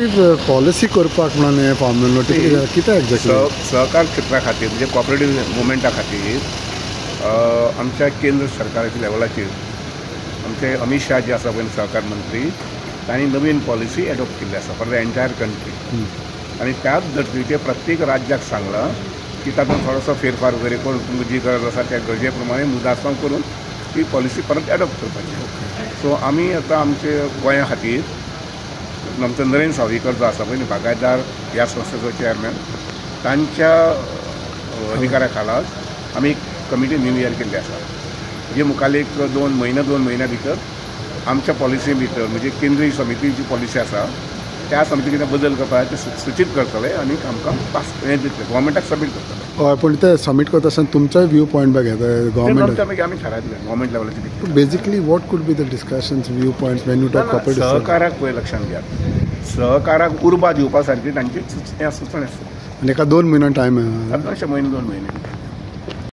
Policy करपाक म्हणून हे फॉर्म्युला नोटीस कितें एक्झॅक्टली सहकार क्षेत्रा खातीर म्हणजे कॉपरेटीव मुवमेंटा खातीर आमच्या केंद्र सरकाराच्या लेवलाचेर आमचे अमित शाह जे आसा पळय सहकार मंत्री तांणी नवीन पॉलिसी एडॉप्ट केल्ली आसा फॉर द एंटायर कंट्री आनी त्याच धर्तीचेर प्रत्येक राज्याक सांगलां की तातूंत थोडोसो फेरफार वगैरे करून तुमकां जी गरज आसा त्या गरजे प्रमाणे मुदासवां करून ती पॉलिसी परत एडॉप्ट करपाची. सो आमी आतां आमचे गोंया खातीर आमचो नरेंद्र सावयकर जो आसा पळय बागायतदार ह्या संस्थेचो चेअरमॅन तांच्या अधिकाऱ्या खाला आमी एक कमिटी निवयार केल्ली आसा. म्हणजे मुखाल्ले एक 2 म्हयन्या भितर आमच्या पॉलिसी भितर म्हणजे केंद्रीय समिती जी पॉलिसी आसा त्या समिती कितें बदल करता ते सूचित करतले आनी आमकां पास हें दितले गव्हर्मेंटाक सबमीट करतले. हय पण ते सबमीट करता आसतना तुमचोय व्यू पॉयंट बघ घेता गव्हर्मेंट आमी थारायतले गव्हर्मेंट लेवलाचेर. Basically what could be the discussions view points when you talk cooperative सहकाराक पळय लक्षांत घेयात सहकाराक उर्बा दिवपा सारकी तांची सुचोवणी आसता आनी एका 2 म्हयन्यां टायम अशें 2 म्हयने